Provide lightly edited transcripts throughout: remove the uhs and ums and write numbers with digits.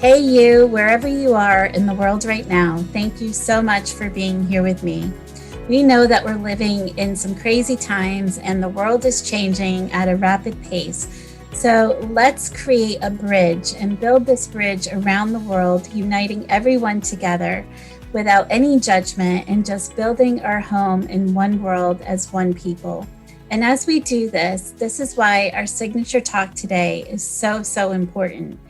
Hey, you, wherever you are in the world right now, thank you so much for being here with me. We know that we're living in some crazy times and the world is changing at a rapid pace. So let's create a bridge and build this bridge around the world, uniting everyone together without any judgment and just building our home in one world as one people. And as we do this, this is why our signature talk today is so important.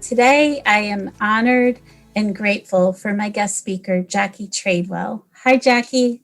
Today, I am honored and grateful for my guest speaker, Jackie Tradewell. Hi, Jackie.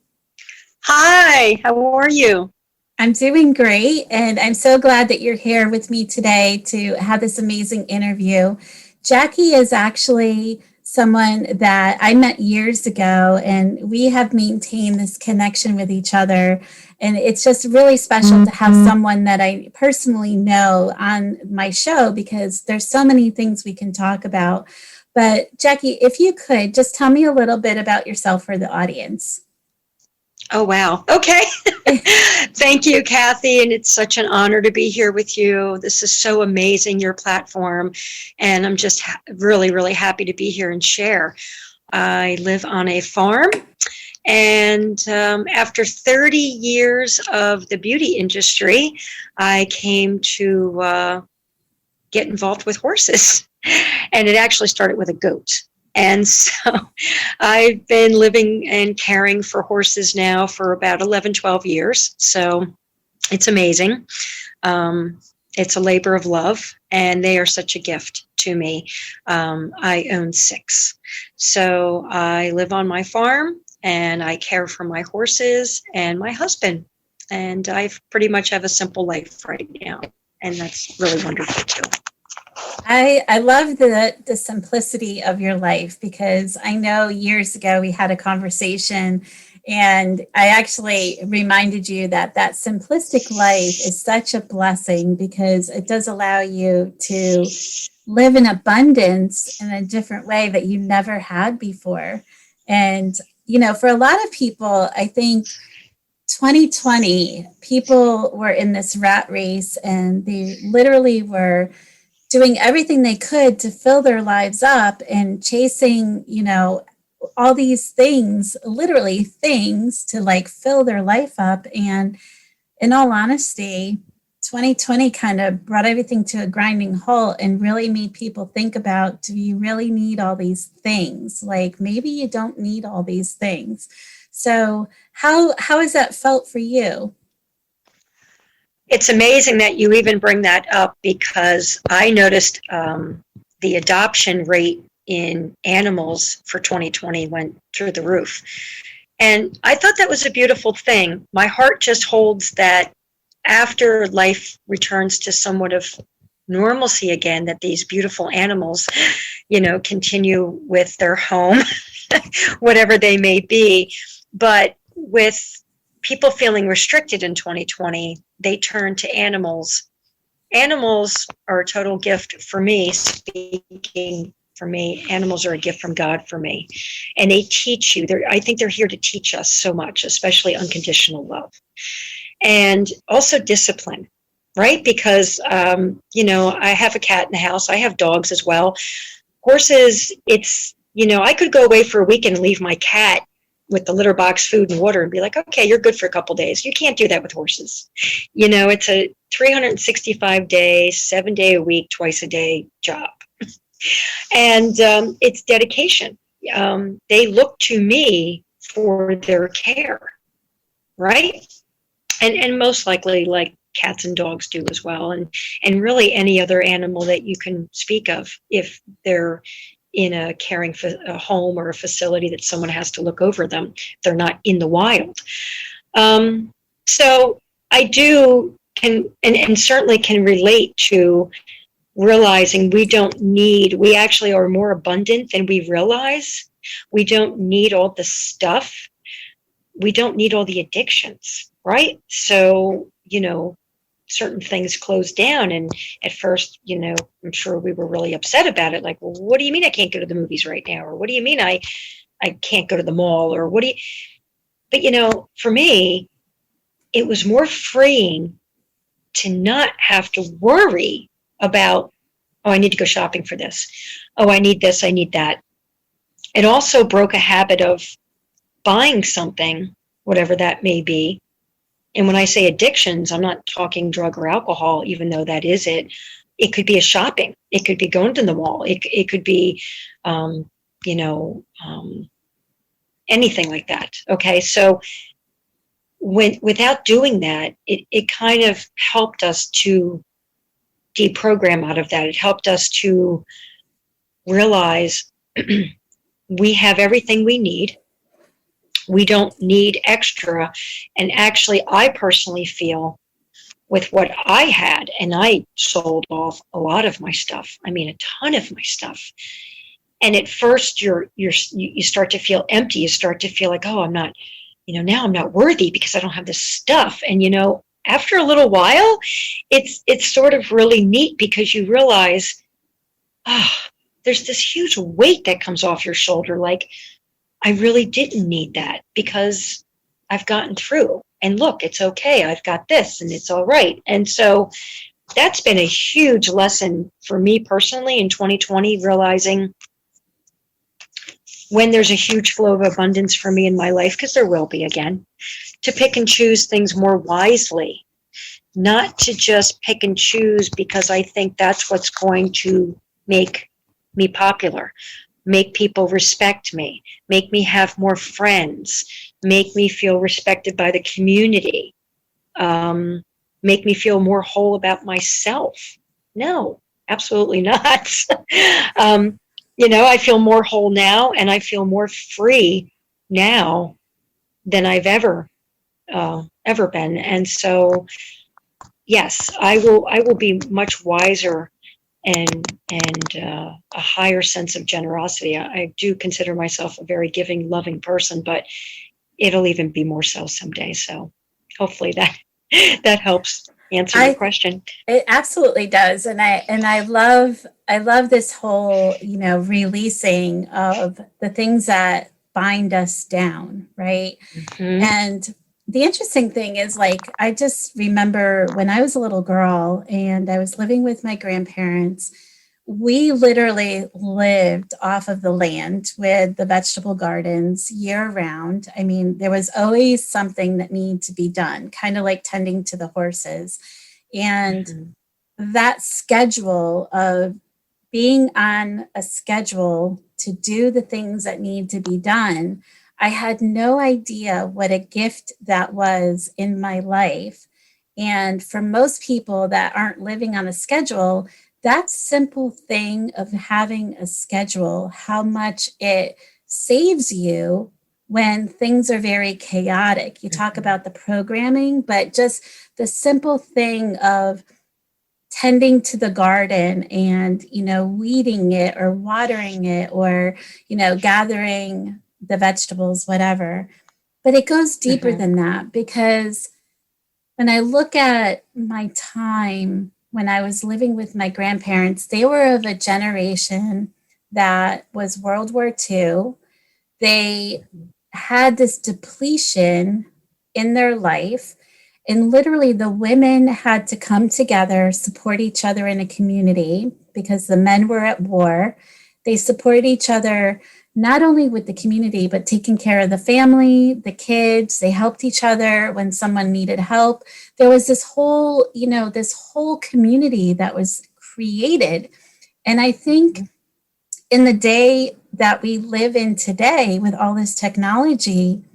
Hi, how are you? I'm doing great, and I'm so glad that you're here with me today to have this amazing interview. Jackie is actually someone that I met years ago, and we have maintained this connection with each other. And it's just really special to have someone that I personally know on my show because there's so many things we can talk about. But Jackie, if you could just tell me a little bit about yourself for the audience. Oh, wow. Okay. Thank you, Kathy. And it's such an honor to be here with you. This is so amazing, your platform. And I'm just really happy to be here and share. I live on a farm. And after 30 years of the beauty industry, I came to get involved with horses. And it actually started with a goat. And so I've been living and caring for horses now for about 11, 12 years. So it's amazing. It's a labor of love, and they are such a gift to me. I own 6. So I live on my farm, and I care for my horses and my husband. And I pretty much have a simple life right now. And that's really wonderful, too. I love the simplicity of your life because I know years ago we had a conversation and I actually reminded you that that simplistic life is such a blessing because it does allow you to live in abundance in a different way that you never had before. And, for a lot of people, I think 2020, people were in this rat race and they literally were doing everything they could to fill their lives up and chasing, all these things, literally things to like fill their life up. And in all honesty, 2020 kind of brought everything to a grinding halt and really made people think about, do you really need all these things? Like maybe you don't need all these things. So how has that felt for you? It's amazing that you even bring that up because I noticed the adoption rate in animals for 2020 went through the roof. And I thought that was a beautiful thing. My heart just holds that after life returns to somewhat of normalcy again, that these beautiful animals, continue with their home, whatever they may be. But with people feeling restricted in 2020, they turn to animals. Animals are a total gift for me, speaking for me. Animals are a gift from God for me. And they teach you. I think they're here to teach us so much, especially unconditional love. And also discipline, right? Because, I have a cat in the house. I have dogs as well. Horses, I could go away for a week and leave my cat with the litter box, food and water and be like, okay, you're good for a couple days. You can't do that with horses. It's a 365 day, 7-day a week, twice a day job. And it's dedication. They look to me for their care, right? And most likely like cats and dogs do as well. And really any other animal that you can speak of if they're in a caring a home or a facility that someone has to look over them. They're not in the wild. So I do and certainly can relate to realizing we actually are more abundant than we realize. We don't need all the stuff. We don't need all the addictions, right? So, certain things closed down. And at first, I'm sure we were really upset about it. Like, well, what do you mean I can't go to the movies right now? Or what do you mean I can't go to the mall? Or but for me, it was more freeing to not have to worry about Oh, I need to go shopping for this. Oh, I need this, I need that. It also broke a habit of buying something, whatever that may be. And when I say addictions, I'm not talking drug or alcohol, even though that is it. It could be a shopping. It could be going to the mall. It could be, um, you know, anything like that. Okay, so without doing that, it kind of helped us to deprogram out of that. It helped us to realize we have everything we need. We don't need extra. And actually, I personally feel with what I had, and I sold off a lot of my stuff. I mean, a ton of my stuff. And at first, you start to feel empty. You start to feel like, oh, I'm not, now I'm not worthy because I don't have this stuff. And after a little while, it's sort of really neat because you realize, oh, there's this huge weight that comes off your shoulder. Like, I really didn't need that because I've gotten through. And look, it's okay. I've got this and it's all right. And so that's been a huge lesson for me personally in 2020, realizing when there's a huge flow of abundance for me in my life, because there will be again, to pick and choose things more wisely, not to just pick and choose because I think that's what's going to make me popular, make people respect me, make me have more friends, make me feel respected by the community, make me feel more whole about myself. No, absolutely not. I feel more whole now, and I feel more free now than I've ever been. And so, yes, I will be much wiser and a higher sense of generosity. I do consider myself a very giving, loving person, but it'll even be more so someday. So hopefully that helps answer your question. It absolutely does. And I love this whole, releasing of the things that bind us down, right? Mm-hmm. And the interesting thing is, like, I just remember when I was a little girl and I was living with my grandparents, we literally lived off of the land with the vegetable gardens year round. I mean, there was always something that needed to be done, kind of like tending to the horses. And that schedule of being on a schedule to do the things that need to be done, I had no idea what a gift that was in my life. And for most people that aren't living on a schedule, that simple thing of having a schedule, how much it saves you when things are very chaotic. You talk about the programming, but just the simple thing of tending to the garden and, weeding it or watering it or, gathering the vegetables, whatever. But it goes deeper than that, because when I look at my time when I was living with my grandparents, they were of a generation that was World War II. They had this depletion in their life. And literally, the women had to come together, support each other in a community because the men were at war. They supported each other not only with the community, but taking care of the family, the kids. They helped each other when someone needed help. There was this whole community that was created. And I think in the day that we live in today with all this technology,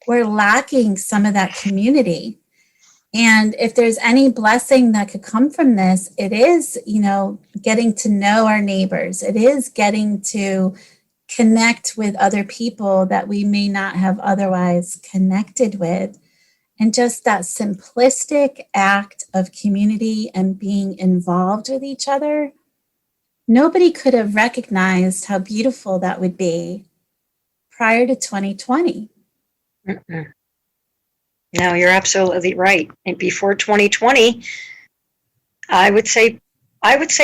we're lacking some of that community. And if there's any blessing that could come from this, it is, getting to know our neighbors. It is getting to connect with other people that we may not have otherwise connected with. And just that simplistic act of community and being involved with each other, nobody could have recognized how beautiful that would be prior to 2020. Mm-mm. No, you're absolutely right. And before 2020, I would say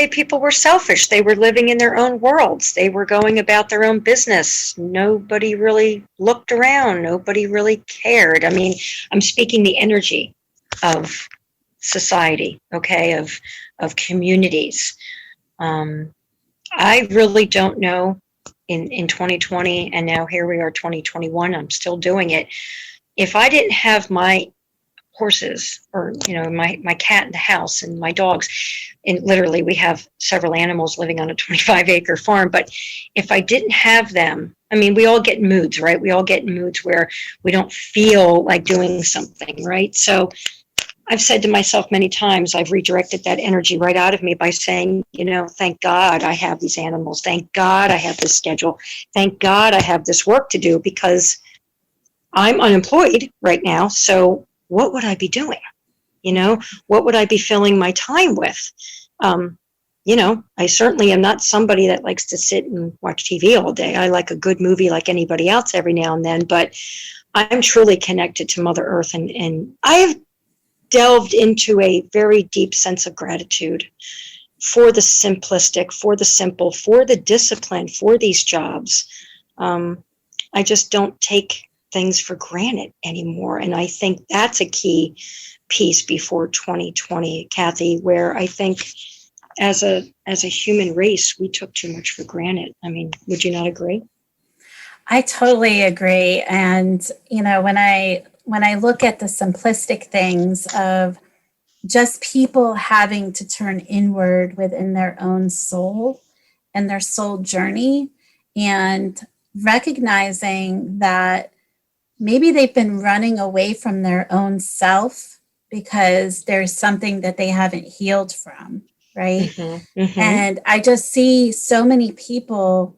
people were selfish. They were living in their own worlds. They were going about their own business. Nobody really looked around. Nobody really cared. I mean, I'm speaking the energy of society, okay, of communities. I really don't know in 2020, and now here we are 2021, I'm still doing it. If I didn't have my horses or, my cat in the house and my dogs, and literally we have several animals living on a 25-acre farm, but if I didn't have them, I mean, we all get in moods, right? We all get in moods where we don't feel like doing something, right? So I've said to myself many times, I've redirected that energy right out of me by saying, thank God I have these animals. Thank God I have this schedule. Thank God I have this work to do, because I'm unemployed right now. So what would I be doing? What would I be filling my time with? I certainly am not somebody that likes to sit and watch TV all day. I like a good movie like anybody else every now and then, but I'm truly connected to Mother Earth, and I've delved into a very deep sense of gratitude for the simplistic, for the simple, for the discipline, for these jobs. I just don't take things for granted anymore. And I think that's a key piece before 2020, Kathy, where I think as a human race, we took too much for granted. I mean, would you not agree? I totally agree. And, when I look at the simplistic things of just people having to turn inward within their own soul and their soul journey, and recognizing that maybe they've been running away from their own self because there's something that they haven't healed from, right? Mm-hmm, mm-hmm. And I just see so many people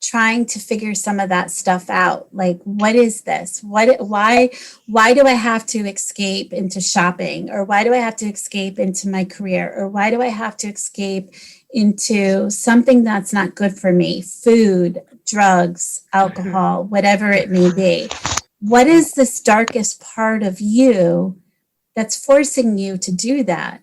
trying to figure some of that stuff out. Like, what is this? Why do I have to escape into shopping? Or why do I have to escape into my career? Or why do I have to escape into something that's not good for me? Food, drugs, alcohol, whatever it may be. What is this darkest part of you that's forcing you to do that?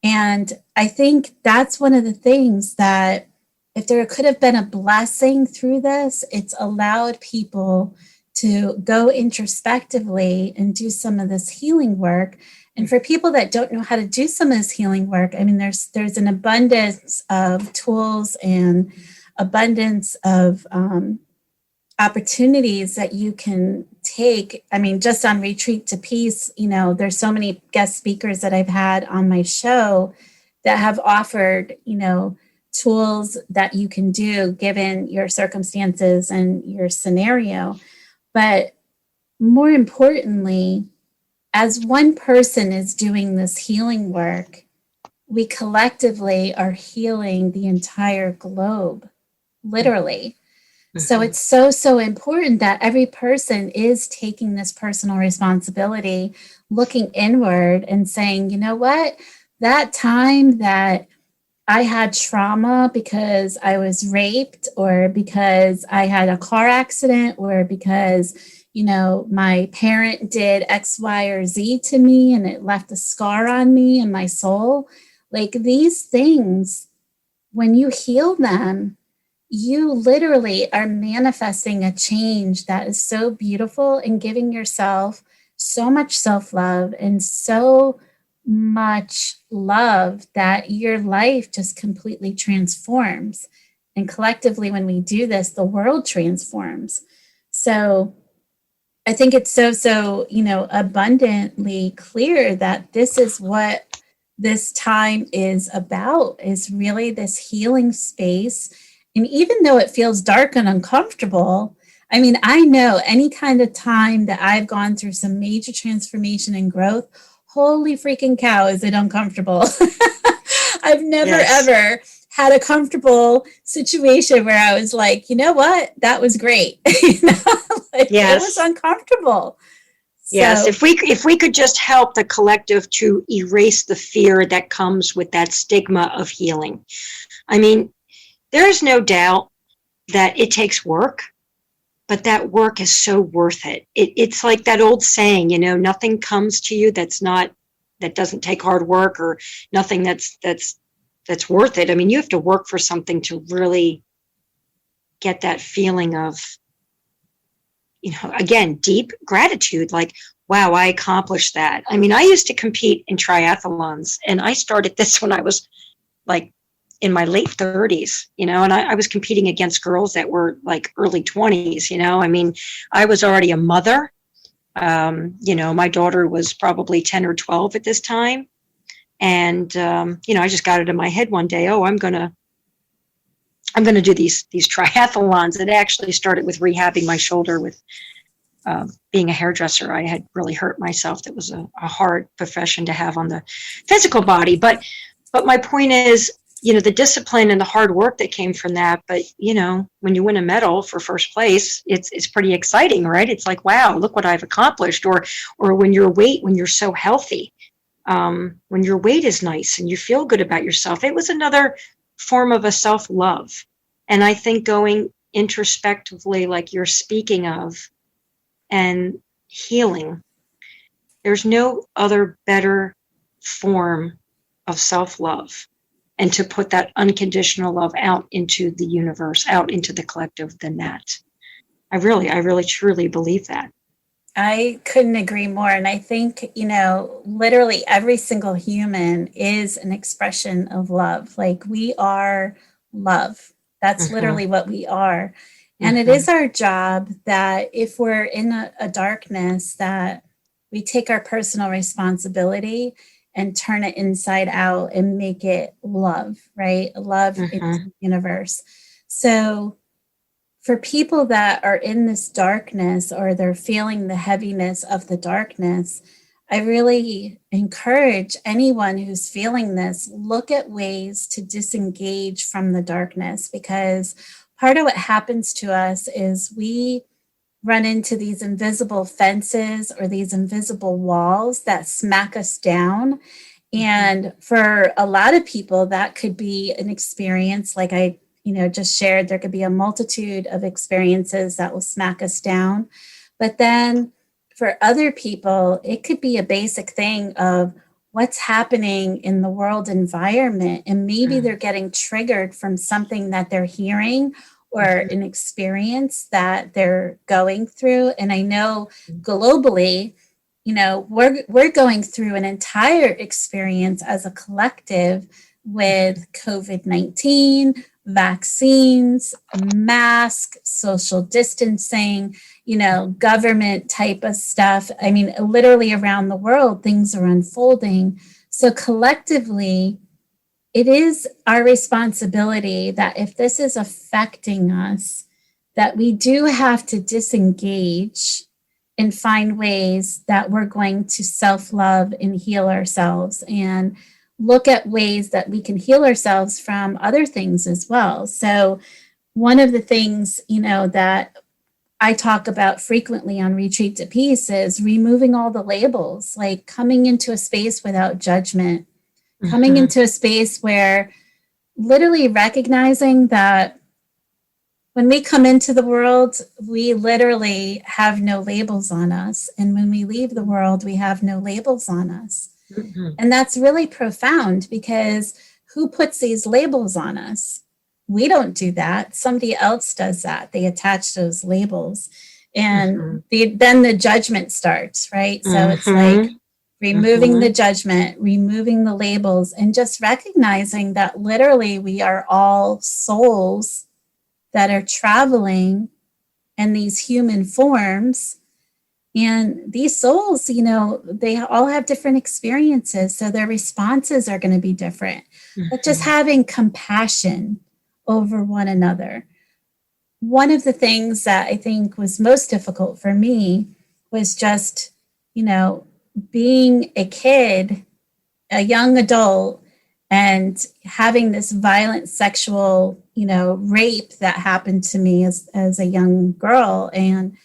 And I think that's one of the things that, if there could have been a blessing through this, it's allowed people to go introspectively and do some of this healing work. And for people that don't know how to do some of this healing work, I mean, there's an abundance of tools and abundance of opportunities that you can take. I mean, just on Retreat to Peace, there's so many guest speakers that I've had on my show that have offered, tools that you can do given your circumstances and your scenario. But more importantly, as one person is doing this healing work, we collectively are healing the entire globe, literally. Mm-hmm. So it's so important that every person is taking this personal responsibility, looking inward and saying, you know what, that time that I had trauma because I was raped, or because I had a car accident, or because, my parent did X, Y, or Z to me and it left a scar on me and my soul. Like, these things, when you heal them, you literally are manifesting a change that is so beautiful, and giving yourself so much self-love and so much love that your life just completely transforms. And collectively, when we do this, the world transforms. So I think it's so abundantly clear that this is what this time is about, is really this healing space. And even though it feels dark and uncomfortable, I mean, I know any kind of time that I've gone through some major transformation and growth, holy freaking cow, is it uncomfortable. I've never, ever had a comfortable situation where I was like, you know what, that was great. It was uncomfortable. Yes, if we could just help the collective to erase the fear that comes with that stigma of healing. I mean, there is no doubt that it takes work, but that work is so worth it. It's like that old saying, nothing comes to you that doesn't take hard work, or nothing that's worth it. I mean, you have to work for something to really get that feeling of, again, deep gratitude, like, wow, I accomplished that. I mean, I used to compete in triathlons, and I started this when I was like in my late 30s, and I was competing against girls that were like early 20s, I mean, I was already a mother. My daughter was probably 10 or 12 at this time. And, I just got it in my head one day, I'm going to do these triathlons. It actually started with rehabbing my shoulder with being a hairdresser. I had really hurt myself. That was a hard profession to have on the physical body. But my point is, the discipline and the hard work that came from that. But, when you win a medal for first place, it's pretty exciting, right? It's like, wow, look what I've accomplished. Or when you're so healthy, when your weight is nice and you feel good about yourself, it was another form of a self-love. And I think going introspectively, like you're speaking of, and healing, there's no other better form of self-love, and to put that unconditional love out into the universe, out into the collective than that. I really truly believe that. I couldn't agree more. And I think, literally every single human is an expression of love. Like, we are love. That's literally what we are. And it is our job that if we're in a darkness, that we take our personal responsibility and turn it inside out and make it love, right? Love into the universe. So for people that are in this darkness, or they're feeling the heaviness of the darkness, I really encourage anyone who's feeling this, look at ways to disengage from the darkness, because part of what happens to us is we run into these invisible fences or these invisible walls that smack us down. And for a lot of people, that could be an experience like I just shared. There could be a multitude of experiences that will smack us down. But then for other people, it could be a basic thing of what's happening in the world environment. And maybe they're getting triggered from something that they're hearing or an experience that they're going through. And I know globally, we're going through an entire experience as a collective with COVID-19, vaccines, masks, social distancing, government type of stuff. I mean, literally around the world, things are unfolding. So collectively, it is our responsibility that if this is affecting us, that we do have to disengage and find ways that we're going to self-love and heal ourselves, and look at ways that we can heal ourselves from other things as well. So one of the things, that I talk about frequently on Retreat to Peace is removing all the labels, like coming into a space without judgment, coming into a space where literally recognizing that when we come into the world, we literally have no labels on us. And when we leave the world, we have no labels on us. And that's really profound, because who puts these labels on us? We don't do that. Somebody else does that. They attach those labels. And then the judgment starts, right? So it's like removing the judgment, removing the labels, and just recognizing that literally we are all souls that are traveling in these human forms. And these souls, they all have different experiences. So their responses are going to be different. But just having compassion over one another. One of the things that I think was most difficult for me was just, being a kid, a young adult, and having this violent sexual, rape that happened to me as a young girl, and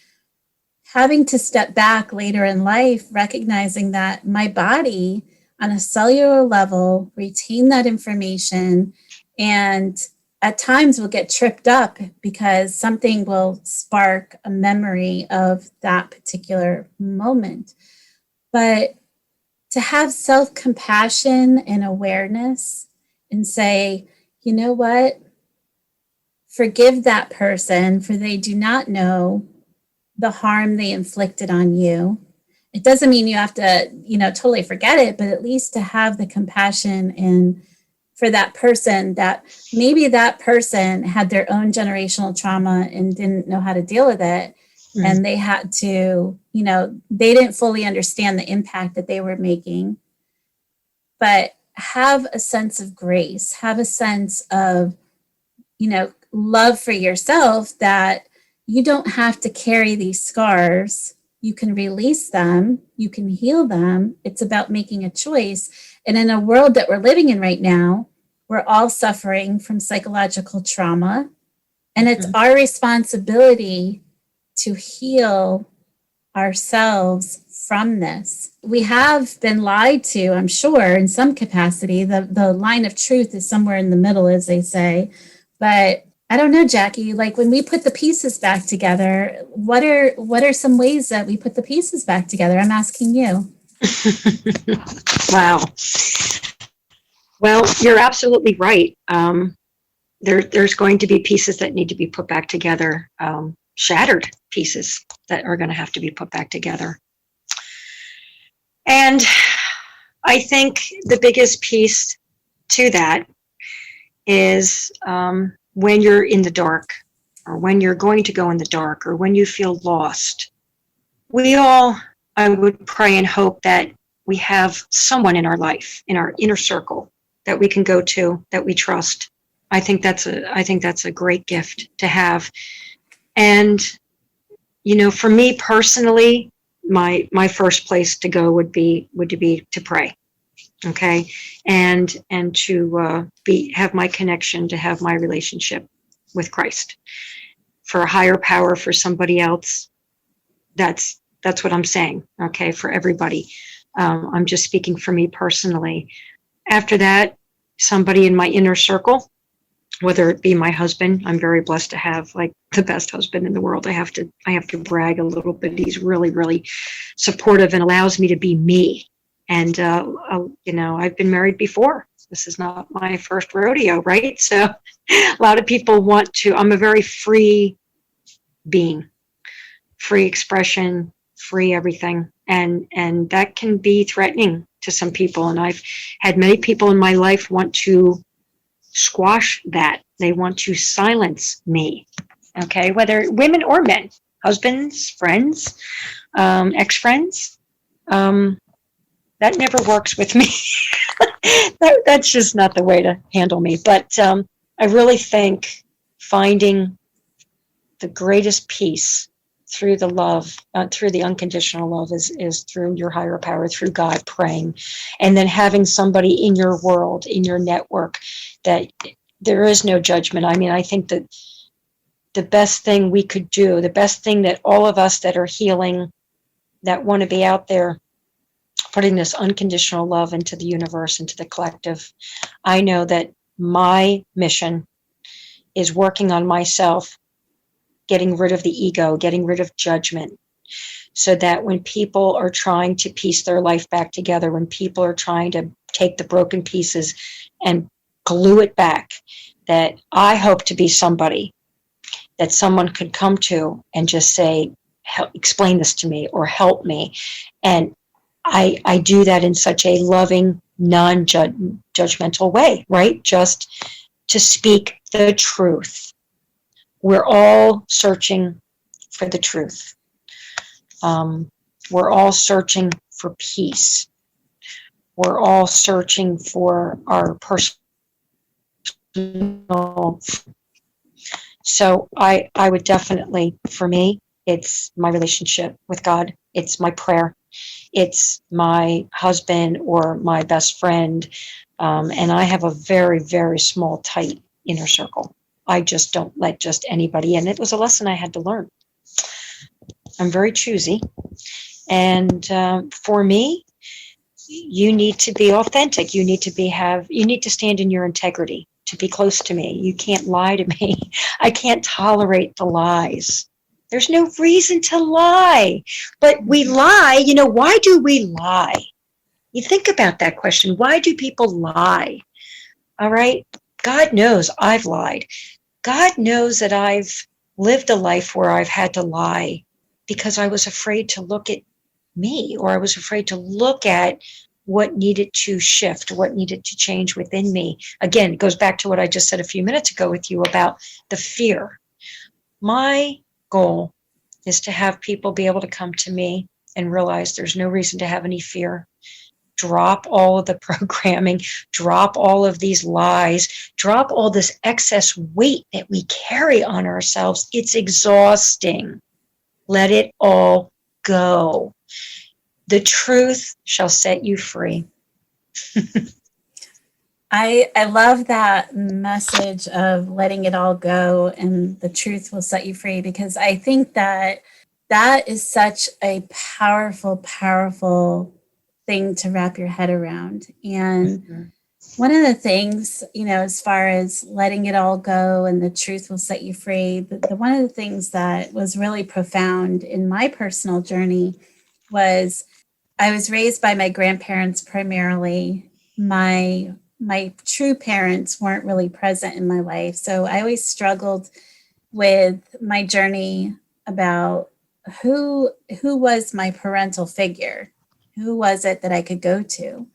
having to step back later in life, recognizing that my body on a cellular level retain that information, and at times will get tripped up because something will spark a memory of that particular moment. But to have self-compassion and awareness and say, you know what? Forgive that person, for they do not know the harm they inflicted on you. It doesn't mean you have to, totally forget it, but at least to have the compassion and for that person, that maybe that person had their own generational trauma and didn't know how to deal with it. And they had to, they didn't fully understand the impact that they were making. But have a sense of grace, have a sense of, love for yourself, that you don't have to carry these scars. You can release them, you can heal them. It's about making a choice. And in a world that we're living in right now, we're all suffering from psychological trauma. And it's our responsibility to heal ourselves from this. We have been lied to, I'm sure, in some capacity. The line of truth is somewhere in the middle, as they say. But I don't know, Jackie, like when we put the pieces back together, what are some ways that we put the pieces back together? I'm asking you. Wow. Well, you're absolutely right. There's going to be pieces that need to be put back together, shattered pieces that are going to have to be put back together. And I think the biggest piece to that is when you're in the dark, or when you're going to go in the dark, or when you feel lost. I would pray and hope that we have someone in our life, in our inner circle, that we can go to, that we trust. I think that's a great gift to have. And, for me personally, my first place to go would be to pray. Okay. And to have my connection, to have my relationship with Christ, for a higher power, for somebody else. That's what I'm saying. Okay. For everybody. I'm just speaking for me personally. After that, somebody in my inner circle, whether it be my husband. I'm very blessed to have like the best husband in the world. I have to brag a little bit. He's really, really supportive and allows me to be me. And, I've been married before. This is not my first rodeo, right? So a lot of people I'm a very free being, free expression, free everything. And that can be threatening to some people. And I've had many people in my life want to squash that. They want to silence me. Okay. Whether women or men, husbands, friends, ex-friends, that never works with me. That's just not the way to handle me. But I really think finding the greatest peace through the love, through the unconditional love is through your higher power, through God, praying, and then having somebody in your world, in your network, that there is no judgment. I mean, I think that the best thing we could do, the best thing that all of us that are healing, that want to be out there, putting this unconditional love into the universe, into the collective. I know that my mission is working on myself, getting rid of the ego, getting rid of judgment, so that when people are trying to piece their life back together, when people are trying to take the broken pieces and glue it back, that I hope to be somebody that someone could come to and just say, explain this to me or help me. And I do that in such a loving, non-judgmental way, right? Just to speak the truth. We're all searching for the truth. We're all searching for peace. We're all searching for our personal. So I would definitely, for me, it's my relationship with God. It's my prayer. It's my husband or my best friend. And I have a very, very small, tight inner circle. I just don't let just anybody in. It was a lesson I had to learn. I'm very choosy. And for me, you need to be authentic. You need to stand in your integrity to be close to me. You can't lie to me. I can't tolerate the lies. There's no reason to lie, but we lie. Why do we lie? You think about that question. Why do people lie? All right. God knows I've lied. God knows that I've lived a life where I've had to lie because I was afraid to look at me, or I was afraid to look at what needed to shift, what needed to change within me. Again, it goes back to what I just said a few minutes ago with you about the fear. My goal is to have people be able to come to me and realize there's no reason to have any fear. Drop all of the programming, drop all of these lies, drop all this excess weight that we carry on ourselves. It's exhausting. Let it all go. The truth shall set you free. I love that message of letting it all go and the truth will set you free, because I think that that is such a powerful, powerful thing to wrap your head around. And one of the things, as far as letting it all go and the truth will set you free, one of the things that was really profound in my personal journey was I was raised by my grandparents primarily. My true parents weren't really present in my life. So I always struggled with my journey about who was my parental figure? Who was it that I could go to?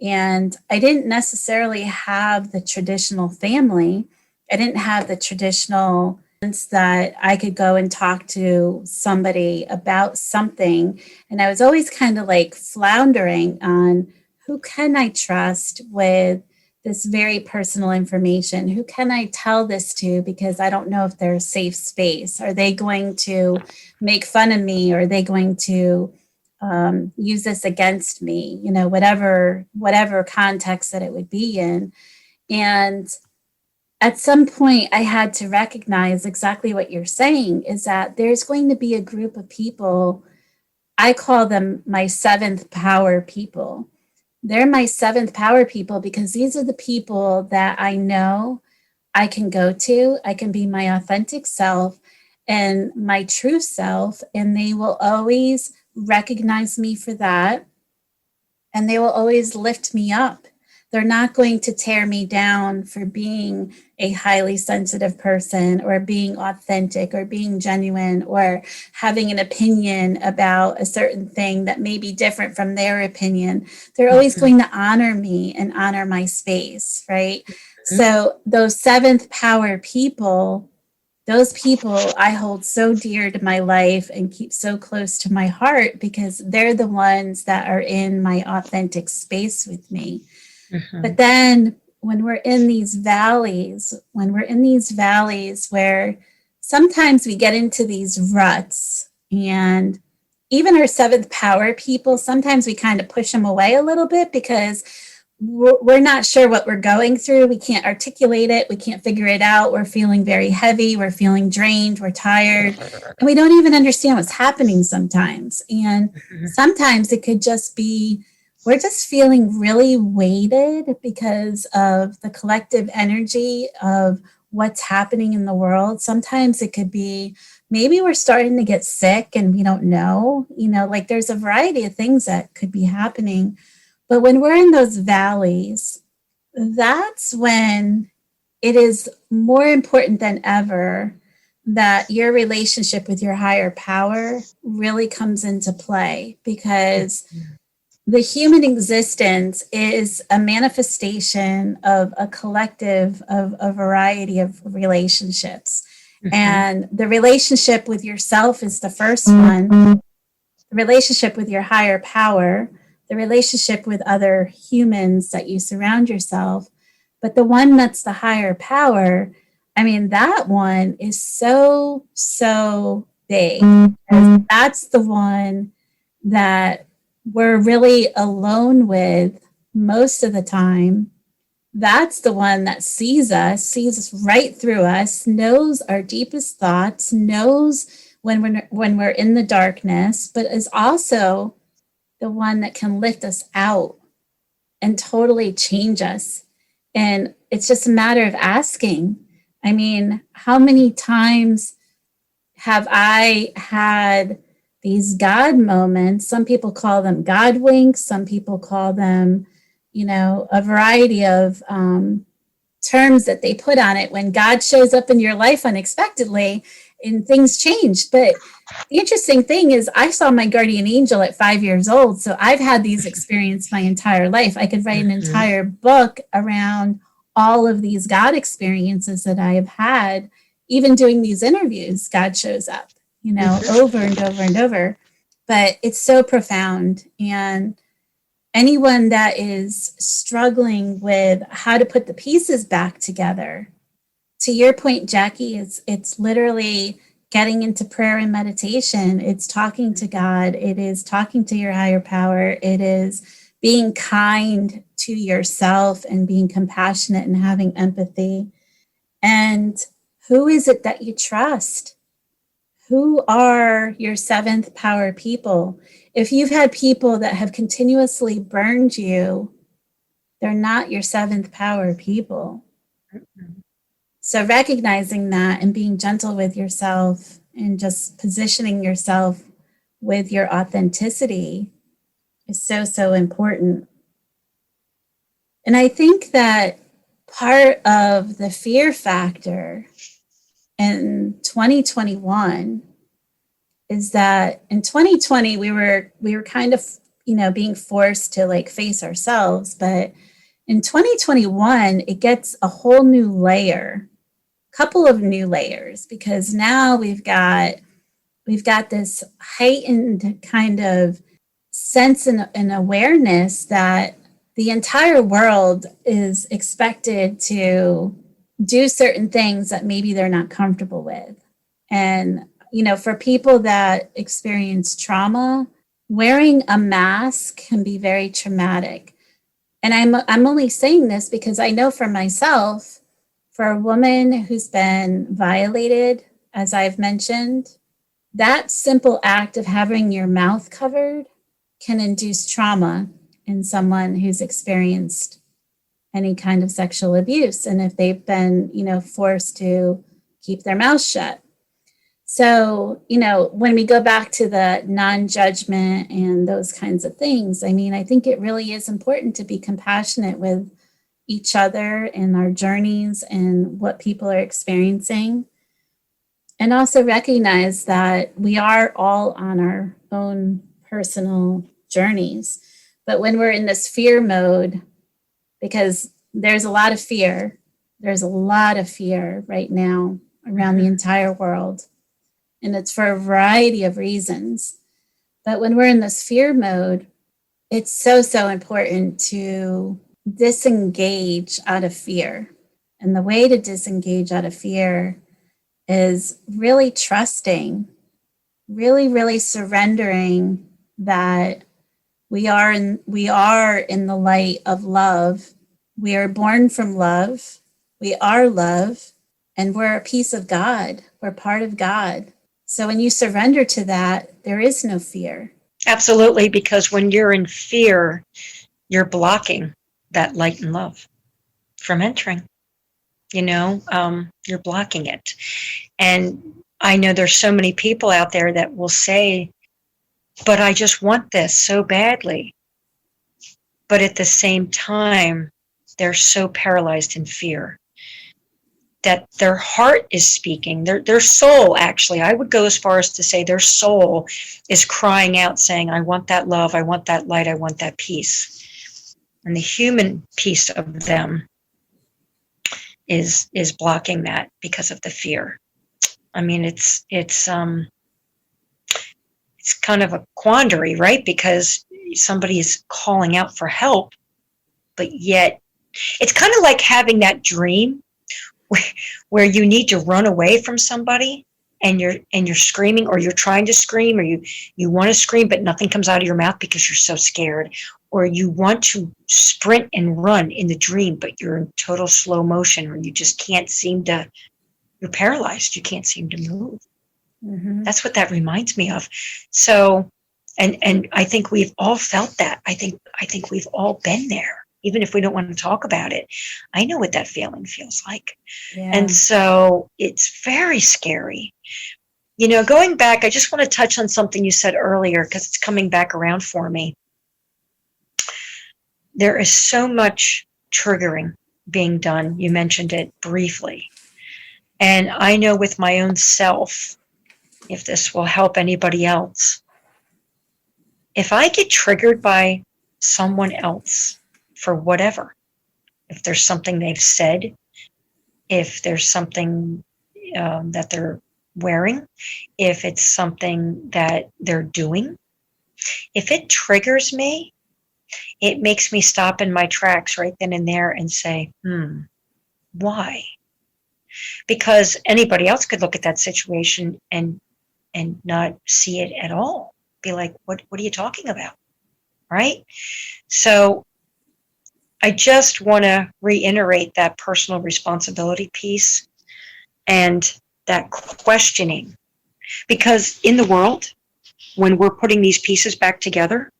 And I didn't necessarily have the traditional family. I didn't have the traditional sense that I could go and talk to somebody about something. And I was always kind of like floundering on who can I trust with this very personal information? Who can I tell this to? Because I don't know if they're a safe space. Are they going to make fun of me? Or are they going to use this against me? Whatever context that it would be in. And at some point, I had to recognize exactly what you're saying, is that there's going to be a group of people. I call them my seventh power people. They're my seventh power people because these are the people that I know I can go to. I can be my authentic self and my true self, and they will always recognize me for that. And they will always lift me up. They're not going to tear me down for being a highly sensitive person or being authentic or being genuine or having an opinion about a certain thing that may be different from their opinion. They're always going to honor me and honor my space, right? So those seventh power people, those people I hold so dear to my life and keep so close to my heart because they're the ones that are in my authentic space with me. But then when we're in these valleys where sometimes we get into these ruts, and even our seventh power people, sometimes we kind of push them away a little bit because we're not sure what we're going through. We can't articulate it. We can't figure it out. We're feeling very heavy. We're feeling drained. We're tired. And we don't even understand what's happening sometimes. And sometimes it could just be we're just feeling really weighted because of the collective energy of what's happening in the world. Sometimes it could be maybe we're starting to get sick and we don't know, like there's a variety of things that could be happening. But when we're in those valleys, that's when it is more important than ever that your relationship with your higher power really comes into play, because the human existence is a manifestation of a collective of a variety of relationships. And the relationship with yourself is the first one, the relationship with your higher power, the relationship with other humans that you surround yourself. But the one that's the higher power, that one is so, so big. That's the one that we're really alone with most of the time. That's the one that sees us right through us, knows our deepest thoughts, knows when we're in the darkness, but is also the one that can lift us out and totally change us. And it's just a matter of asking. How many times have I had these God moments? Some people call them God winks. Some people call them, a variety of terms that they put on it when God shows up in your life unexpectedly and things change. But the interesting thing is I saw my guardian angel at 5 years old. So I've had these experiences my entire life. I could write an entire book around all of these God experiences that I have had. Even doing these interviews, God shows up, over and over and over. But it's so profound. And anyone that is struggling with how to put the pieces back together, to your point, Jackie, it's literally getting into prayer and meditation. It's talking to God. It is talking to your higher power. It is being kind to yourself and being compassionate and having empathy. And who is it that you trust? Who are your seventh power people? If you've had people that have continuously burned you, they're not your seventh power people. So recognizing that and being gentle with yourself and just positioning yourself with your authenticity is so, so important. And I think that part of the fear factor in 2021 is that in 2020 we were kind of being forced to like face ourselves, but in 2021 it gets a whole new layer, couple of new layers, because now we've got this heightened kind of sense and awareness that the entire world is expected to do certain things that maybe they're not comfortable with. And, for people that experience trauma, wearing a mask can be very traumatic. And I'm only saying this because I know for myself, for a woman who's been violated, as I've mentioned, that simple act of having your mouth covered can induce trauma in someone who's experienced any kind of sexual abuse, and if they've been, forced to keep their mouth shut. So, when we go back to the non-judgment and those kinds of things, I mean, I think it really is important to be compassionate with each other and our journeys and what people are experiencing. And also recognize that we are all on our own personal journeys. But when we're in this fear mode, because there's a lot of fear right now around the entire world. And it's for a variety of reasons. But when we're in this fear mode, it's so, so important to disengage out of fear. And the way to disengage out of fear is really trusting, really, really surrendering that we are in the light of love. We are born from love. We are love, and we're a piece of God. We're part of God. So when you surrender to that, there is no fear. Absolutely, because when you're in fear, you're blocking that light and love from entering. You're blocking it. And I know there's so many people out there that will say, but I just want this so badly. But at the same time, they're so paralyzed in fear that their heart is speaking. Their soul, actually, I would go as far as to say their soul is crying out saying, I want that love, I want that light, I want that peace. And the human piece of them is blocking that because of the fear. I mean, it's kind of a quandary, right? Because somebody is calling out for help, but yet it's kind of like having that dream where you need to run away from somebody and you're screaming, or you're trying to scream, or you want to scream, but nothing comes out of your mouth because you're so scared, or you want to sprint and run in the dream, but you're in total slow motion, or you just can't seem to, you're paralyzed. You can't seem to move. Mm-hmm. That's what that reminds me of. So, and I think we've all felt that. I think we've all been there. Even if we don't want to talk about it, I know what that feeling feels like. Yeah. And so it's very scary. Going back, I just want to touch on something you said earlier because it's coming back around for me. There is so much triggering being done. You mentioned it briefly. And I know with my own self, if this will help anybody else. If I get triggered by someone else for whatever, if there's something they've said, if there's something that they're wearing, if it's something that they're doing, if it triggers me, it makes me stop in my tracks right then and there and say, why? Because anybody else could look at that situation and not see it at all. Be like, what are you talking about? Right? So I just want to reiterate that personal responsibility piece and that questioning. Because in the world, when we're putting these pieces back together,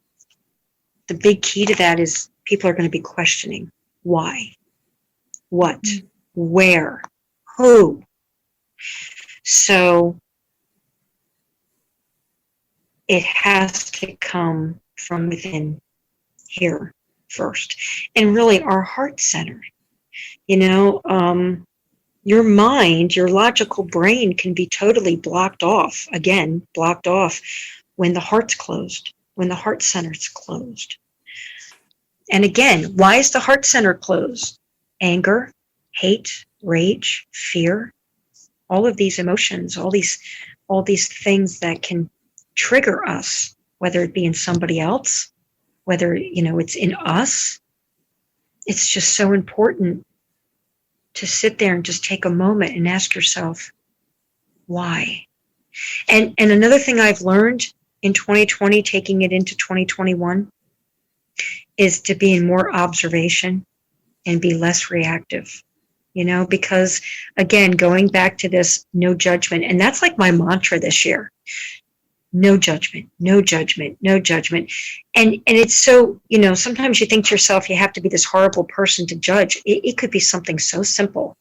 the big key to that is people are going to be questioning why, what, where, who. So it has to come from within here first, and really our heart center. Your mind, your logical brain can be totally blocked off when the heart's closed, when the heart center's closed. And again, why is the heart center closed? Anger, hate, rage, fear, all of these emotions, all these things that can trigger us, whether it be in somebody else, whether it's in us. It's just so important to sit there and just take a moment and ask yourself, why? And another thing I've learned in 2020, taking it into 2021, is to be in more observation and be less reactive. Because again, going back to this no judgment, and that's like my mantra this year. No judgment, no judgment, no judgment. And it's so, sometimes you think to yourself, you have to be this horrible person to judge. It could be something so simple,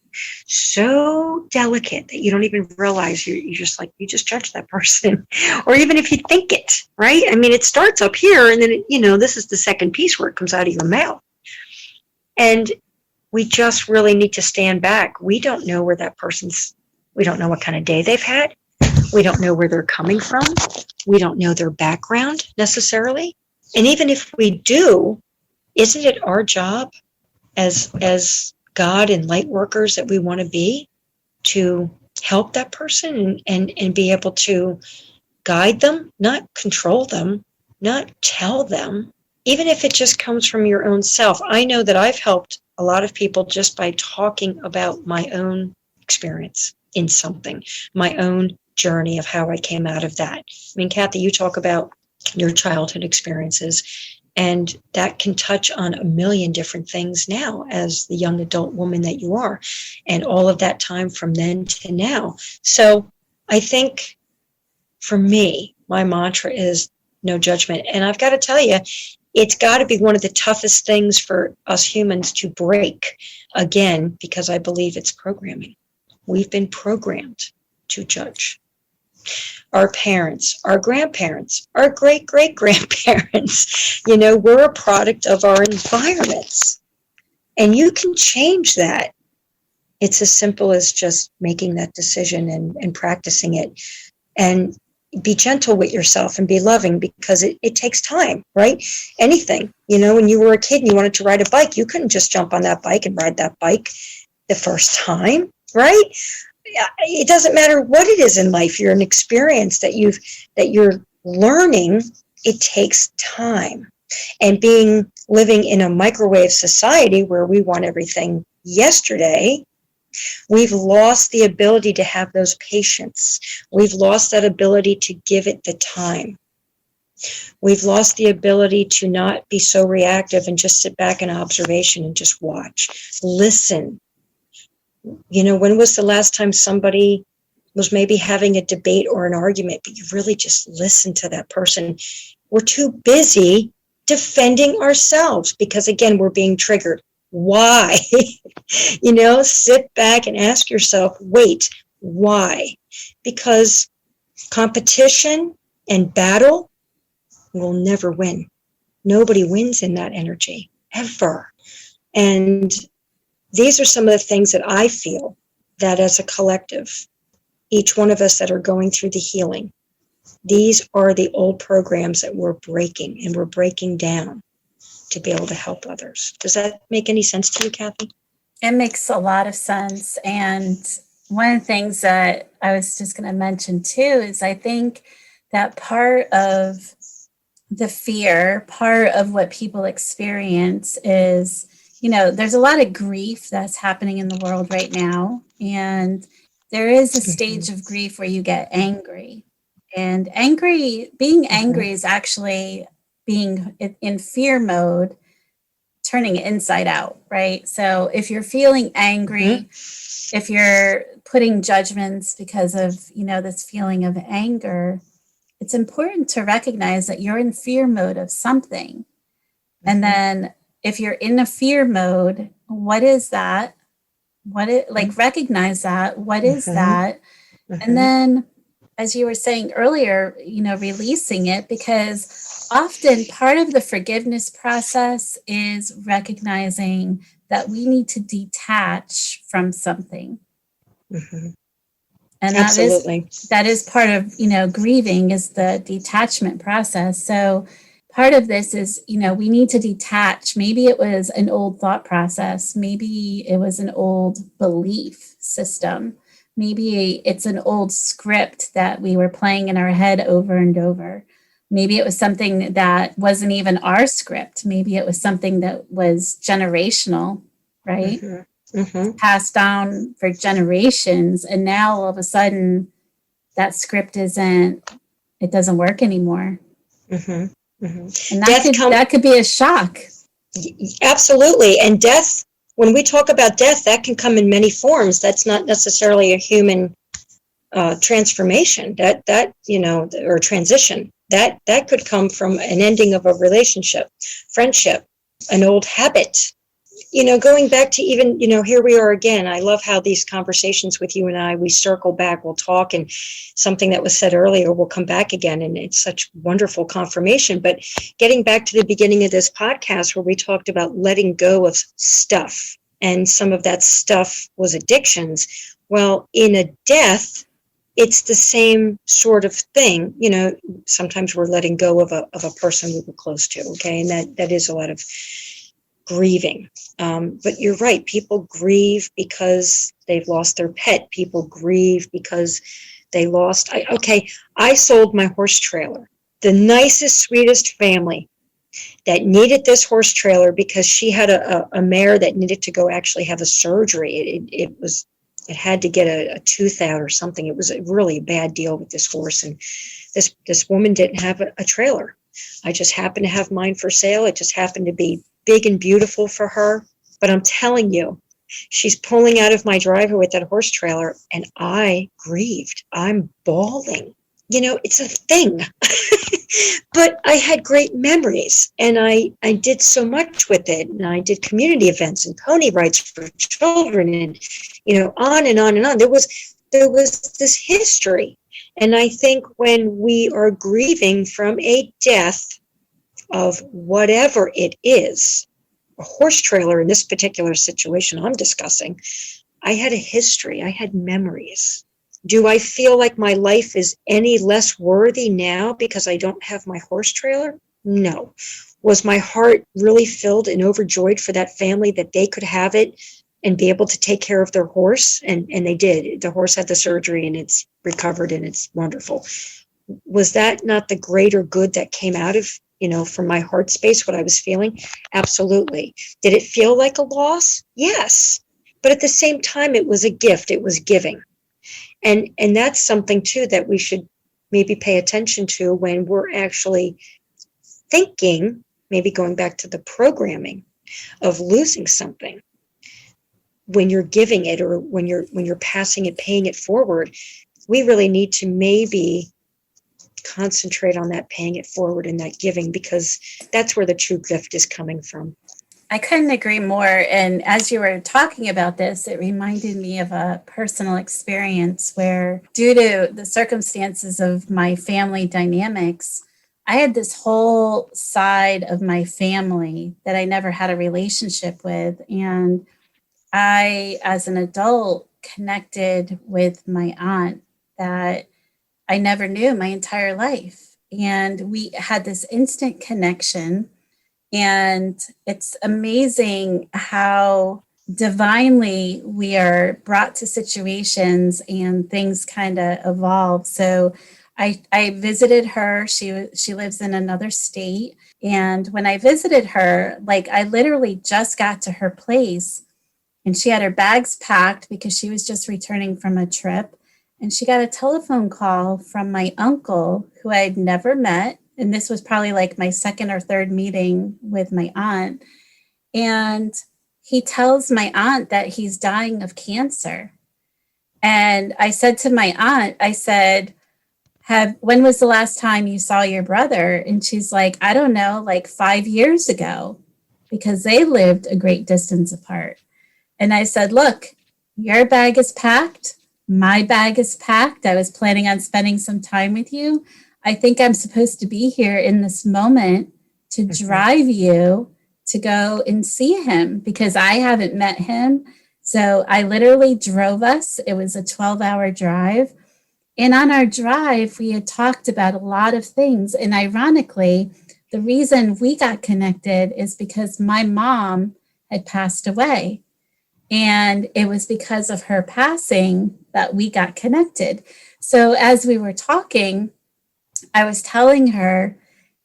so delicate that you don't even realize you just judge that person. Or even if you think it, right? I mean, it starts up here and then, this is the second piece where it comes out of your mouth. And we just really need to stand back. We don't know we don't know what kind of day they've had. We don't know where they're coming from. We don't know their background necessarily. And even if we do, isn't it our job as God and light workers that we want to be to help that person and be able to guide them, not control them, not tell them, even if it just comes from your own self. I know that I've helped a lot of people just by talking about my own experience in something, my own journey of how I came out of that. I mean, Kathy, you talk about your childhood experiences, and that can touch on a million different things now as the young adult woman that you are, and all of that time from then to now. So I think for me, my mantra is no judgment. And I've got to tell you, it's got to be one of the toughest things for us humans to break, again, because I believe it's programming. We've been programmed to judge. Our parents, our grandparents, our great-great-grandparents, we're a product of our environments. And you can change that. It's as simple as just making that decision and practicing it. And be gentle with yourself and be loving, because it takes time, right? Anything, when you were a kid and you wanted to ride a bike, you couldn't just jump on that bike and ride that bike the first time, right? It doesn't matter what it is in life. You're an experience that you're learning. It takes time. And living in a microwave society where we want everything yesterday, we've lost the ability to have those patience. We've lost that ability to give it the time. We've lost the ability to not be so reactive and just sit back in observation and just watch, listen. When was the last time somebody was maybe having a debate or an argument, but you really just listened to that person? We're too busy defending ourselves because, again, we're being triggered. Why? Sit back and ask yourself, wait, why? Because competition and battle will never win. Nobody wins in that energy, ever. And these are some of the things that I feel that as a collective, each one of us that are going through the healing, these are the old programs that we're breaking, and we're breaking down to be able to help others. Does that make any sense to you, Kathy? It makes a lot of sense. And one of the things that I was just going to mention too is I think that part of the fear, part of what people experience is, there's a lot of grief that's happening in the world right now. And there is a stage of grief where you get angry. And being angry is actually being in fear mode, turning it inside out, right? So if you're feeling angry, if you're putting judgments because of, this feeling of anger, it's important to recognize that you're in fear mode of something. And then if you're in a fear mode, what is that? Recognize that. What is that? And then, as you were saying earlier, releasing it, because often part of the forgiveness process is recognizing that we need to detach from something. And that is part of, grieving is the detachment process. So part of this is, we need to detach. Maybe it was an old thought process. Maybe it was an old belief system. Maybe it's an old script that we were playing in our head over and over. Maybe it was something that wasn't even our script. Maybe it was something that was generational, right? Passed down for generations, and now all of a sudden that script it doesn't work anymore. And that could be a shock. Absolutely. And death, when we talk about death, that can come in many forms. That's not necessarily a human transformation, or transition. That could come from an ending of a relationship, friendship, an old habit. Going back to even, here we are again. I love how these conversations with you and we circle back, we'll talk, and something that was said earlier will come back again. And it's such wonderful confirmation. But getting back to the beginning of this podcast where we talked about letting go of stuff, and some of that stuff was addictions. Well, in a death, it's the same sort of thing. Sometimes we're letting go of a person we were close to. Okay. And that is a lot of grieving. But you're right. People grieve because they've lost their pet. People grieve because they lost. I sold my horse trailer. The nicest, sweetest family that needed this horse trailer because she had a mare that needed to go actually have a surgery. It had to get a tooth out or something. It was a really bad deal with this horse. And this woman didn't have a trailer. I just happened to have mine for sale. It just happened to be big and beautiful for her. But I'm telling you, she's pulling out of my driveway with that horse trailer, and I grieved. I'm bawling. It's a thing. But I had great memories, and I did so much with it. And I did community events and pony rides for children, and on and on and on. There was this history. And I think when we are grieving from a death of whatever it is, a horse trailer in this particular situation I'm discussing, I had a history. I had memories. Do I feel like my life is any less worthy now because I don't have my horse trailer? No. Was my heart really filled and overjoyed for that family that they could have it and be able to take care of their horse? And they did. The horse had the surgery and it's recovered and it's wonderful. Was that not the greater good that came out of, from my heart space, what I was feeling? Absolutely. Did it feel like a loss? Yes. But at the same time, it was a gift. It was giving. And that's something, too, that we should maybe pay attention to when we're actually thinking, maybe going back to the programming of losing something. When you're giving it or when you're passing it, paying it forward, we really need to maybe concentrate on that paying it forward and that giving, because that's where the true gift is coming from. I couldn't agree more. And as you were talking about this, it reminded me of a personal experience where, due to the circumstances of my family dynamics, I had this whole side of my family that I never had a relationship with. And I, as an adult, connected with my aunt that I never knew my entire life. And we had this instant connection. And it's amazing how divinely we are brought to situations and things kind of evolve. So I visited her. She lives in another state. And when I visited her, like I literally just got to her place and she had her bags packed because she was just returning from a trip. And she got a telephone call from my uncle, who I had never met. And this was probably like my second or third meeting with my aunt. And he tells my aunt that he's dying of cancer. And I said to my aunt, I said, when was the last time you saw your brother? And she's like, I don't know, like 5 years ago, because they lived a great distance apart. And I said, look, your bag is packed. My bag is packed. I was planning on spending some time with you. I think I'm supposed to be here in this moment to drive you to go and see him because I haven't met him. So I literally drove us. It was a 12-hour drive. And on our drive, we had talked about a lot of things. And ironically, the reason we got connected is because my mom had passed away. And it was because of her passing that we got connected. So as we were talking, I was telling her,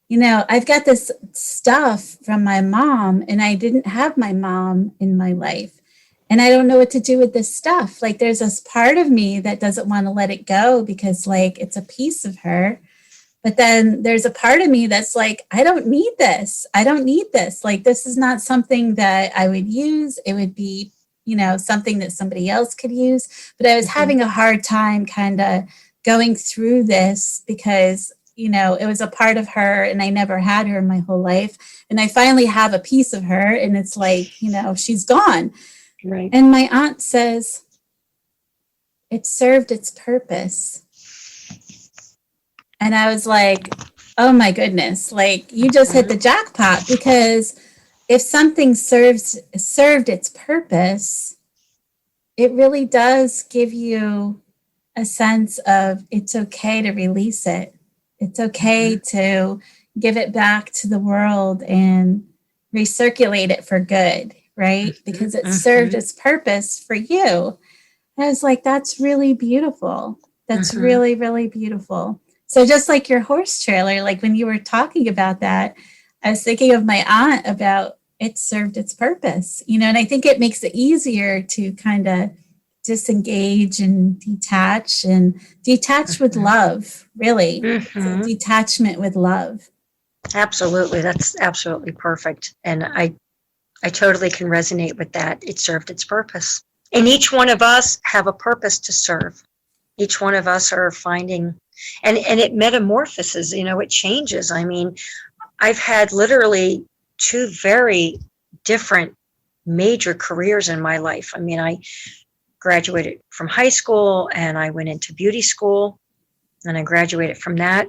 you know, I've got this stuff from my mom, and I didn't have my mom in my life. And I don't know what to do with this stuff. Like, there's this part of me that doesn't want to let it go because, like, it's a piece of her. But then there's a part of me that's like, I don't need this. I don't need this. Like, this is not something that I would use. It would be, you know, something that somebody else could use. But I was having a hard time kind of going through this because, you know, it was a part of her and I never had her in my whole life. And I finally have a piece of her and it's like, you know, she's gone. Right. And my aunt says, it served its purpose. And I was like, oh my goodness, like you just hit the jackpot, because if something served its purpose, it really does give you a sense of it's okay to release it. It's okay to give it back to the world and recirculate it for good, right? Because it served its purpose for you. I was like, that's really beautiful. That's really, really beautiful. So just like your horse trailer, like when you were talking about that, I was thinking of my aunt about it served its purpose, you know, and I think it makes it easier to kind of disengage and detach with love, really. It's a detachment with love. Absolutely. That's absolutely perfect. And I totally can resonate with that. It served its purpose. And each one of us have a purpose to serve. Each one of us are finding, and it metamorphoses, you know, it changes. I mean, I've had literally two very different major careers in my life. I mean, I graduated from high school and I went into beauty school and I graduated from that.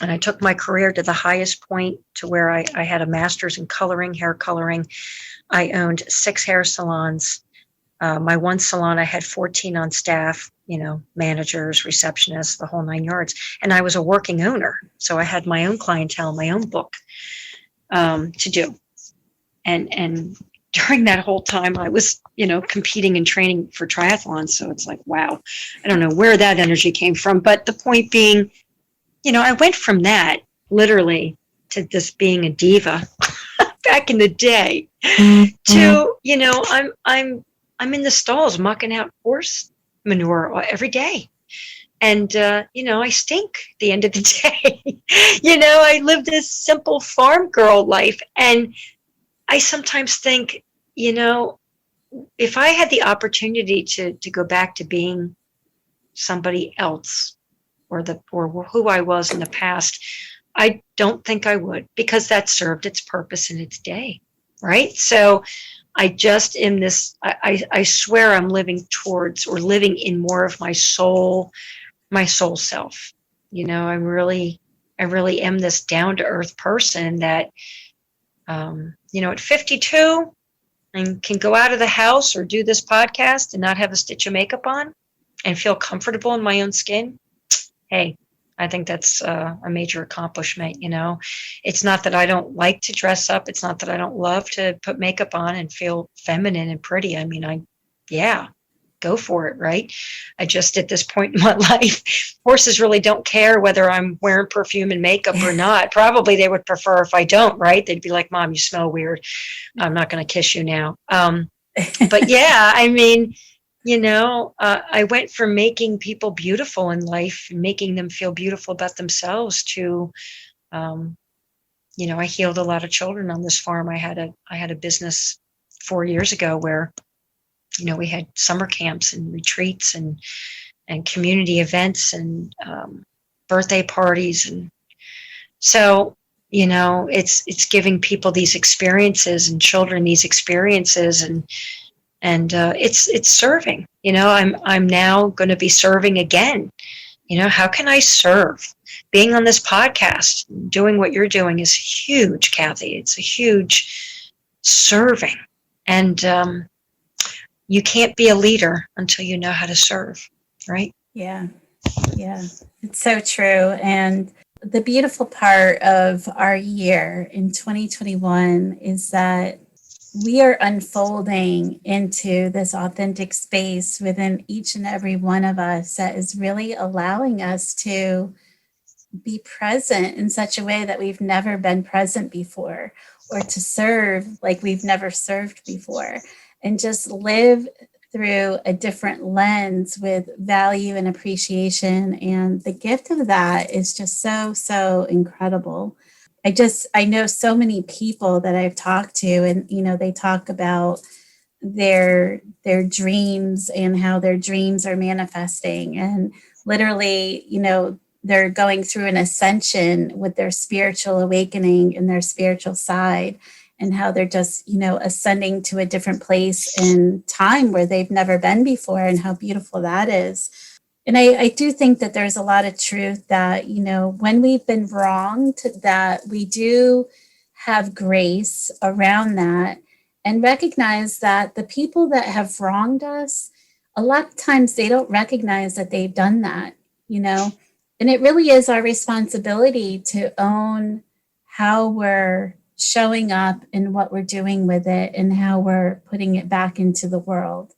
And I took my career to the highest point to where I had a master's in coloring, hair coloring. I owned 6 hair salons. My one salon, I had 14 on staff, you know, managers, receptionists, the whole 9 yards. And I was a working owner. So I had my own clientele, my own book to do. And during that whole time, I was, you know, competing and training for triathlons. So it's like, wow, I don't know where that energy came from. But the point being, you know, I went from that literally to just being a diva back in the day to, you know, I'm in the stalls mucking out horse manure every day. And, you know, I stink at the end of the day. You know, I lived this simple farm girl life. And I sometimes think, you know, if I had the opportunity to go back to being somebody else or who I was in the past, I don't think I would, because that served its purpose in its day. Right. So I just in this, I swear I'm living towards or living in more of my soul self. You know, I really am this down to earth person that, you know, at 52 and can go out of the house or do this podcast and not have a stitch of makeup on. and feel comfortable in my own skin, hey, I think that's a major accomplishment. It's not that I don't like to dress up. It's not that I don't love to put makeup on and feel feminine and pretty. I mean, yeah, go for it, right? I just, at this point in my life, horses really don't care whether I'm wearing perfume and makeup or not. Probably they would prefer if I don't, right? They'd be like, Mom, you smell weird. I'm not going to kiss you now. But yeah, I mean, I went from making people beautiful in life, making them feel beautiful about themselves to, I healed a lot of children on this farm. I had a business 4 years ago where, we had summer camps and retreats and community events and birthday parties. And so, it's giving people these experiences and children these experiences, and it's serving. I'm now going to be serving again. How can I serve? Being on this podcast, doing what you're doing is huge, Kathy. It's a huge serving. And you can't be a leader until you know how to serve, right? Yeah. It's so true. And the beautiful part of our year in 2021 is that we are unfolding into this authentic space within each and every one of us that is really allowing us to be present in such a way that we've never been present before, or to serve like we've never served before, and just live through a different lens with value and appreciation. And the gift of that is just so incredible. I know so many people that I've talked to, and they talk about their dreams and how their dreams are manifesting, and literally, they're going through an ascension with their spiritual awakening and their spiritual side, and how they're just, ascending to a different place in time where they've never been before, and how beautiful that is. And I do think that there's a lot of truth that, when we've been wronged, that we do have grace around that, and recognize that the people that have wronged us, a lot of times they don't recognize that they've done that, and it really is our responsibility to own how we're showing up and what we're doing with it and how we're putting it back into the world.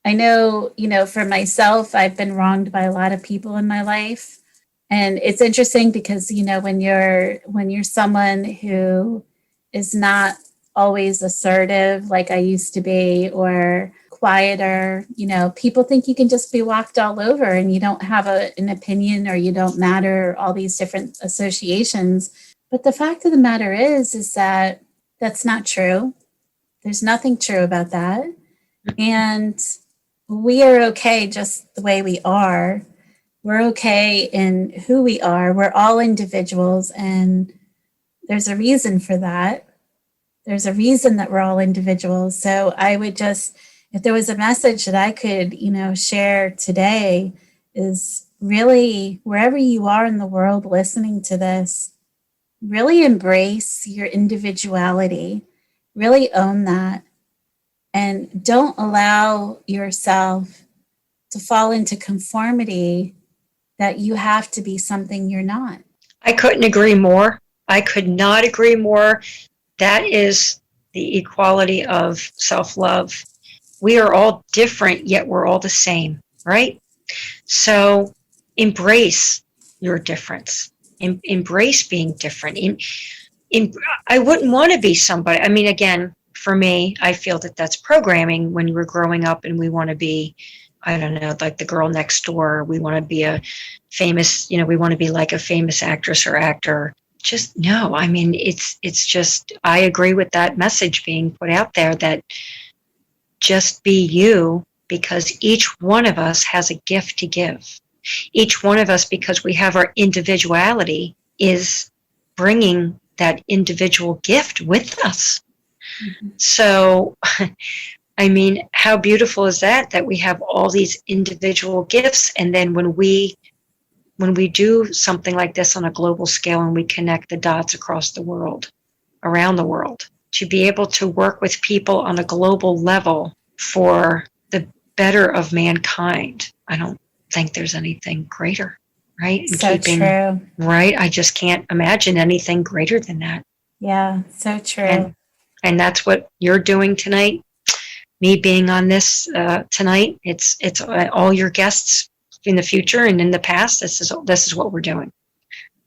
I know, for myself, I've been wronged by a lot of people in my life. And it's interesting because, when you're someone who is not always assertive like I used to be, or quieter, people think you can just be walked all over and you don't have an opinion, or you don't matter, all these different associations. But the fact of the matter is that that's not true. There's nothing true about that. And we are okay just the way we are. We're okay in who we are. We're all individuals, and there's a reason for that. There's a reason that we're all individuals. So I would just, if there was a message that I could, share today, is really, wherever you are in the world listening to this, really embrace your individuality, really own that. And don't allow yourself to fall into conformity that you have to be something you're not. I couldn't agree more. I could not agree more. That is the equality of self-love. We are all different, yet we're all the same, right? So embrace your difference. Embrace being different. I wouldn't want to be somebody. I mean, again, for me, I feel that that's programming when we're growing up and we want to be, I don't know, like the girl next door. We want to be a famous, we want to be like a famous actress or actor. Just no. I mean, it's just, I agree with that message being put out there that just be you, because each one of us has a gift to give. Each one of us, because we have our individuality, is bringing that individual gift with us. Mm-hmm. So, I mean, how beautiful is that we have all these individual gifts, and then when we do something like this on a global scale and we connect the dots across the world, around the world, to be able to work with people on a global level for the better of mankind. think there's anything greater, right? And So true. right? I just can't imagine anything greater than that. Yeah, so true. And that's what you're doing tonight. Me being on this tonight, it's all your guests in the future and in the past. This is what we're doing.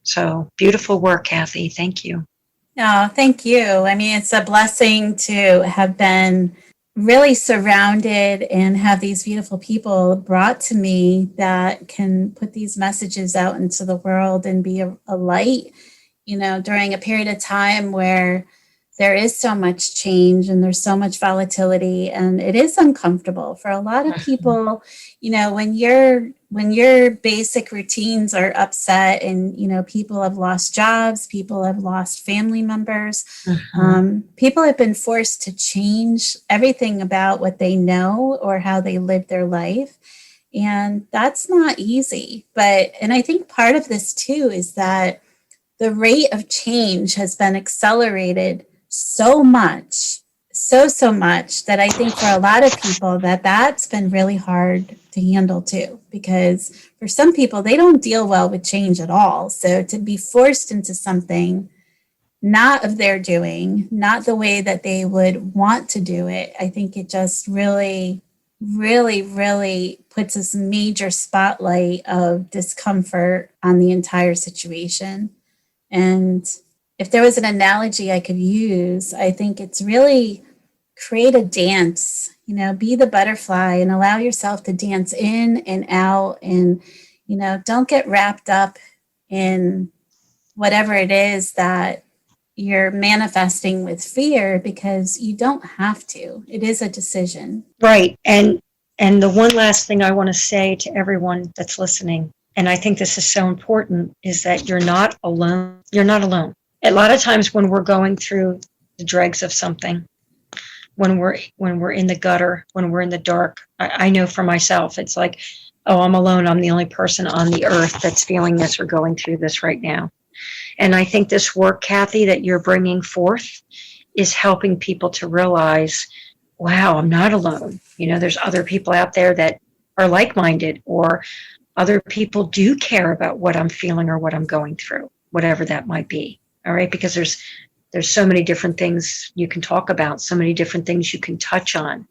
So beautiful work, Kathy. Thank you. Oh, thank you. I mean, it's a blessing to have been really surrounded and have these beautiful people brought to me that can put these messages out into the world and be a light, during a period of time where there is so much change and there's so much volatility and it is uncomfortable for a lot of people. When your basic routines are upset and people have lost jobs, people have lost family members, people have been forced to change everything about what they know or how they live their life, and that's not easy. And I think part of this too is that the rate of change has been accelerated so much, so much, that I think for a lot of people that's been really hard to handle too, because for some people, they don't deal well with change at all. So to be forced into something not of their doing, not the way that they would want to do it, I think it just really, really, really puts this major spotlight of discomfort on the entire situation. And if there was an analogy I could use, I think it's really create a dance, be the butterfly and allow yourself to dance in and out. And, don't get wrapped up in whatever it is that you're manifesting with fear, because you don't have to. It is a decision. Right. And the one last thing I want to say to everyone that's listening, and I think this is so important, is that you're not alone. You're not alone. A lot of times when we're going through the dregs of something, when we're in the gutter, when we're in the dark, I know for myself, it's like, oh, I'm alone. I'm the only person on the earth that's feeling this or going through this right now. And I think this work, Kathy, that you're bringing forth is helping people to realize, wow, I'm not alone. There's other people out there that are like-minded, or other people do care about what I'm feeling or what I'm going through, whatever that might be. All right. Because there's so many different things you can talk about, so many different things you can touch on.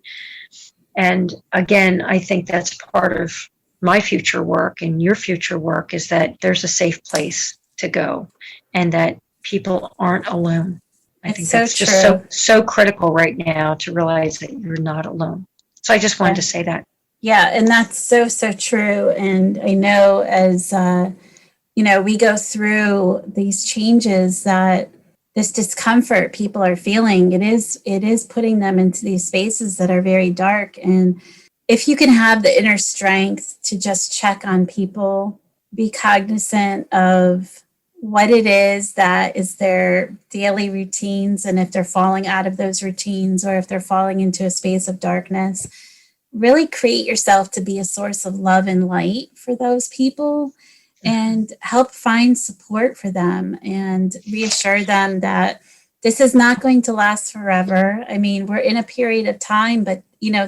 And again, I think that's part of my future work and your future work, is that there's a safe place to go and that people aren't alone. I think that's just so critical right now, to realize that you're not alone. So I just wanted to say that. Yeah, and that's so true. And I know as we go through these changes, that this discomfort people are feeling, it is putting them into these spaces that are very dark. And if you can have the inner strength to just check on people, be cognizant of what it is that is their daily routines, and if they're falling out of those routines or if they're falling into a space of darkness, really create yourself to be a source of love and light for those people, and help find support for them and reassure them that this is not going to last forever. I mean, we're in a period of time, but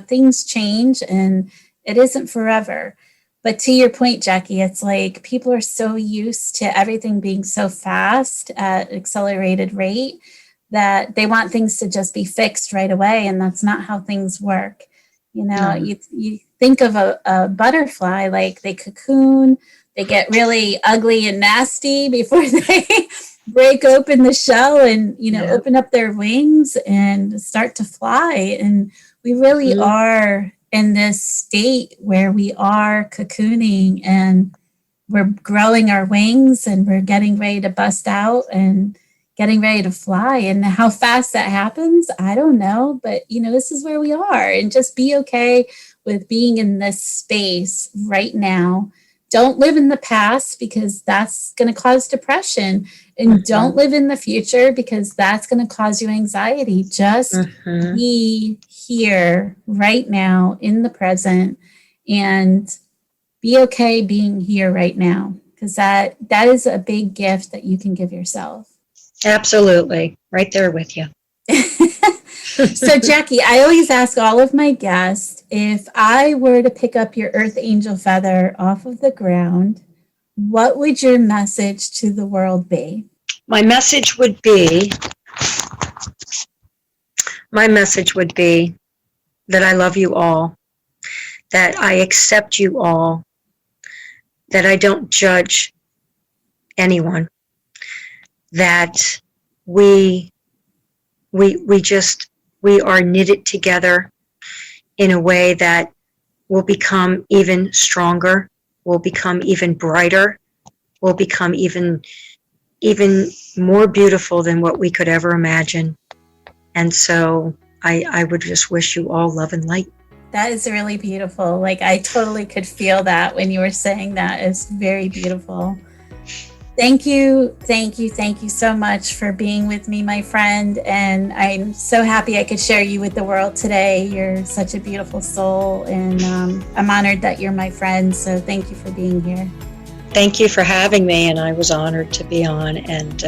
things change and it isn't forever. But to your point, Jackie, it's like people are so used to everything being so fast at accelerated rate that they want things to just be fixed right away. And that's not how things work. You think of a butterfly, like they cocoon, they get really ugly and nasty before they break open the shell and, open up their wings and start to fly. And we really are in this state where we are cocooning and we're growing our wings and we're getting ready to bust out and getting ready to fly. And how fast that happens, I don't know, but this is where we are. And just be okay with being in this space right now. Don't live in the past, because that's going to cause depression, and don't live in the future, because that's going to cause you anxiety. Just be here right now in the present, and be okay being here right now, because that is a big gift that you can give yourself. Absolutely. Right there with you. So, Jackie, I always ask all of my guests, if I were to pick up your earth angel feather off of the ground, what would your message to the world be? My message would be that I love you all, that I accept you all, that I don't judge anyone, that we are knitted together in a way that will become even stronger, will become even brighter, will become even more beautiful than what we could ever imagine. And so I would just wish you all love and light. That is really beautiful. Like, I totally could feel that when you were saying that. It's very beautiful. Thank you so much for being with me, my friend. And I'm so happy I could share you with the world today. You're such a beautiful soul, and I'm honored that you're my friend. So thank you for being here. Thank you for having me, and I was honored to be on, and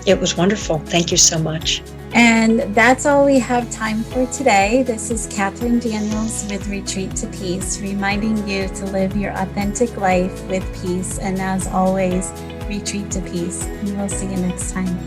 it was wonderful. Thank you so much. And that's all we have time for today. This is Catherine Daniels with Retreat to Peace, reminding you to live your authentic life with peace. And as always, retreat to peace. And we'll see you next time.